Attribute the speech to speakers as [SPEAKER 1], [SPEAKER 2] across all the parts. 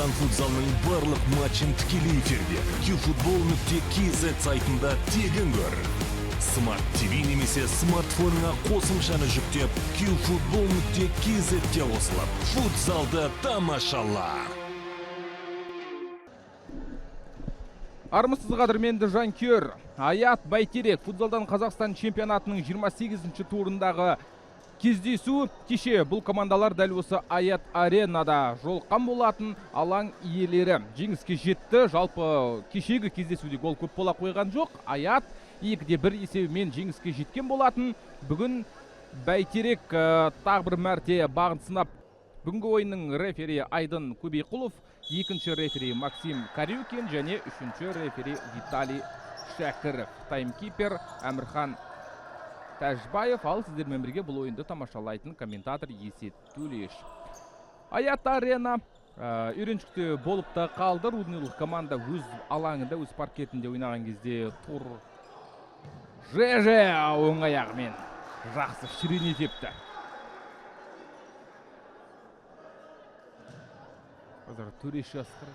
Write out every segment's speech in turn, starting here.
[SPEAKER 1] Қазақстан футзалының барлық матчын тікелей эфирде qfutbol.kz сайтында тегін көр. Smart TV немесе смартфоныңа қосымшаны жүктеп, qfutbol.kz-те қосылып, футзалды тамашала.
[SPEAKER 2] Армысыз қадірменді жанкүйер. Аят Бәйтерек футзалдан Қазақстан чемпионатының 28-ші турындағы кездесу кеше бұл командалар дәл осы Аят аренада жолыққан болатын. Алаң иелері жеңіске жетті. Жалпы кешегі кездесуде гол көп бола қойған жоқ. Аят 2-1 есебімен жеңіске жеткен болатын. Бүгін Бәйтерек тағы бір мәрте бағын сынап. Бүгінгі ойынның рефери Айдын Көбейқұлов, екінші рефери Максим Карюкин және үшінші рефери Виталий Шәкіров. Таймкипер Әмірхан Тәжбаев, ал сіздермен бірге бұл ойынды тамашалайтын комментатор Есет Төлеш. Аят арена үйреншікті болып та қалды. Руднилық команда өз алаңында, өз паркетінде ойнаған кезде Тур ЖЖ оң аяғымен жақсы шірене тепті. Қазір Төреш асқыр.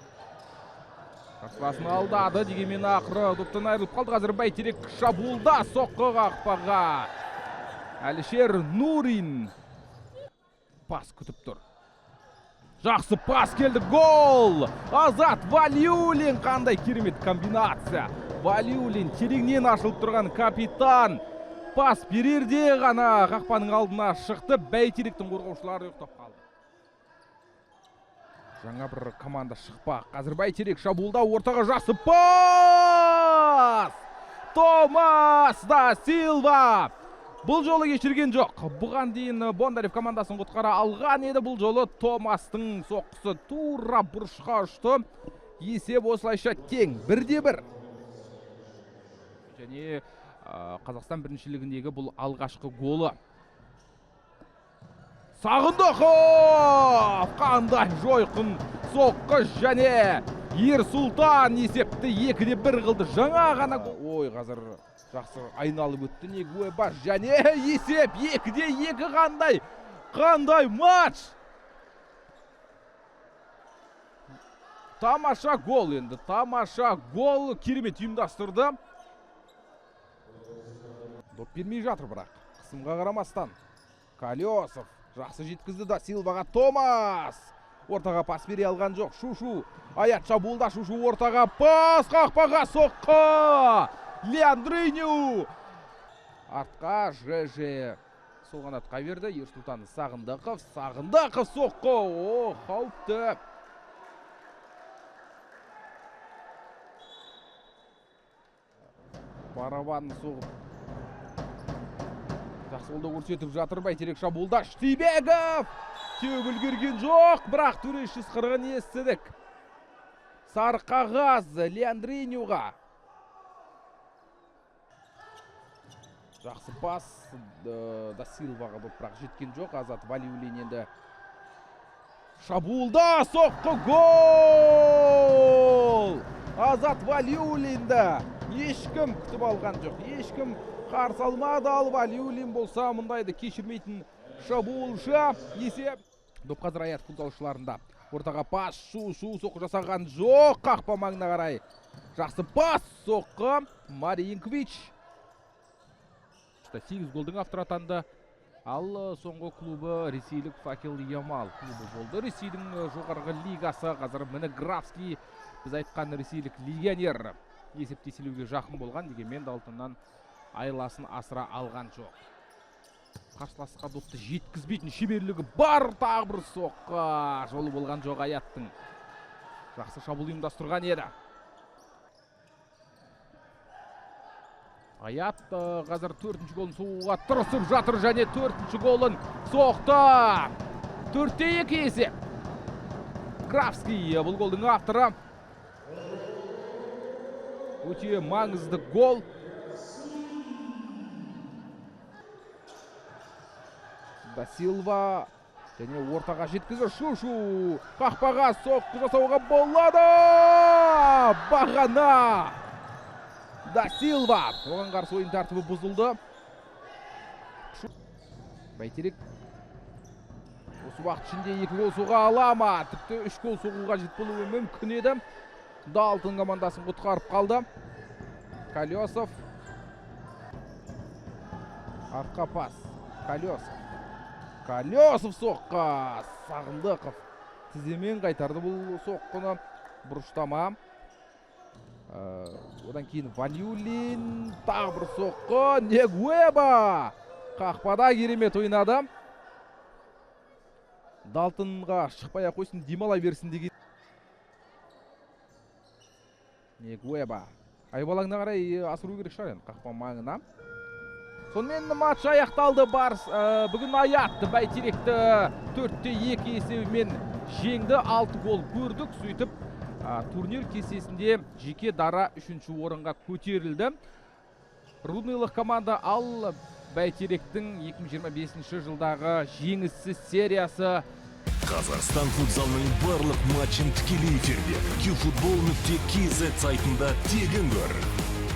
[SPEAKER 2] Қарсыласын алдады, дегенмен ақыры доптан айырылып қалды. Қазір Бәйтерек шабуылда, соққы қақпаға. Әлішер Нурин пас күтіп тұр. Жақсы пас келді, гол! Азат Валиулин, қандай керемет комбинация. Валиулин тереңнен ашылып тұрған капитан. Пас берерде ғана қақпаның алдына шықты. Бәйтеректің қорғаушылары ұйықтап қалды. Жаңа бір команда шықпақ. Қазір Бәйтерек шабуылда, ортаға жақсы пас! Томас да Силва! Бұл жолы кешірген жоқ. Бұған дейін Бондарев командасын құтқара алған еді. Бұл жолы Томастың соққысы тура бұрышқа ұшты. Есеп осылайша тең, 1-1. Және Қазақстан біріншілігіндегі бұл алғашқы голы. Сағындықов! Қандай жойқын соққы, және Ерсұлтан есепті 2-1 қылды. Жаңа ғана гол. Ой, қазір жақсы айналып өтті. Негуе бар, және есеп 2-2. Қандай матч! Тамаша гол енді. Тамаша гол, керемет ұйымдастырды. Доп бермей жатыр бірақ. Қысымға қарамастан. Колесов жақсы жеткізді да Силваға. Томас ортаға пас бере алған жоқ. Шушу Аят шабуылда, Шушу ортаға пас, қақпаға соққы. Леандриню артқа, ЖЖ сол қанатқа берді. Ерсұлтан Сағындықов соққы. О, қауіпті. Барабанын соғып жақсы қолда көрсетіп жатыр. Бәйтерек шабуылда, Штибеков теуіп үлгерген жоқ, бірақ Төреш ысқырығын естідік. Сары қағаз Леандринюға. Жақсы пас да Силваға, бірақ жеткен жоқ. Азат Валиулин енді шабуылда, соққы, гол! Азат Валиулинді ешкім күтіп алған жоқ, ешкім қарсы алмады. Ал Валиулин болса мұндайды кешірмейтін шабуылшы. Есеп доп қазір Аят футзалшыларында. Ортаға пас, Шушу соққы жасаған жоқ, қақпа маңына қарай. Жақсы пас, соққы, Маринкович. 8 голдың авторы атанды. Ал соңғы клубы ресейлік Факел Ямал клубы болды. Ресейдің жоғарғы лигасы. Қазір міне Графский, біз айтқан ресейлік легионер, есептеселуге жақын болған, дегенмен алтыннан айласын асыра алған жоқ. Қарсыласқа допты жеткізбейтін шеберлігі бар. Тағы бір соққы, жолы болған жоқ Аяттың. Жақсы шабуыл ұйымдастырған еді. Аят қазір 4-ші голын соғуға тырысып жатыр, және 4-ші голын соқты. 4-2 есеп. Графский бұл голдың авторы. Өте маңызды гол. Да Силва және ортаға жеткізді. Шушу қақпаға соққы жасауға болады. Бағана да Силва. Оған қарсы ойын тәртібі бұзылды. Бәйтерек осы уақыт ішінде 2 гол соға ала ма, тіпті 3 гол соғуға жет болуы мүмкін еді. Далтон командасын құтқарып қалды. Колесов. Артқа пас. Колесов соққа. Сағындықов тіземен қайтарды бұл соққыны. Бұрыштама. Одан кейін Валиулин. Тағы бір соққы. Негуэба. Қақпада керемет ойнады. Далтонға шықпай қойсын, демалай берсін деген. Негуэба. Айбалаңына қарай асыру керек шығар енді қақпа маңына. Сонымен матч аяқталды. Барыс бүгін Аят Бәйтеректі 4-2 есебімен жеңді. 6 гол көрдік. Сөйтіп турнир кестесінде жеке дара 3-ші орынға көтерілді. Рудныйлық команда ал Бәйтеректің 2025 жылдағы жеңіссіз сериясы.
[SPEAKER 1] Қазақстан футзалының барлық матчын тікелей эфирде qfutbol.kz сайтында тегін көр.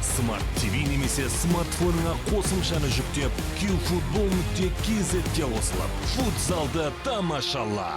[SPEAKER 1] Smart TV немесе смартфоныңа қосымшаны жүктеп qfutbol.kz-ге қосылып, футзалды тамашала.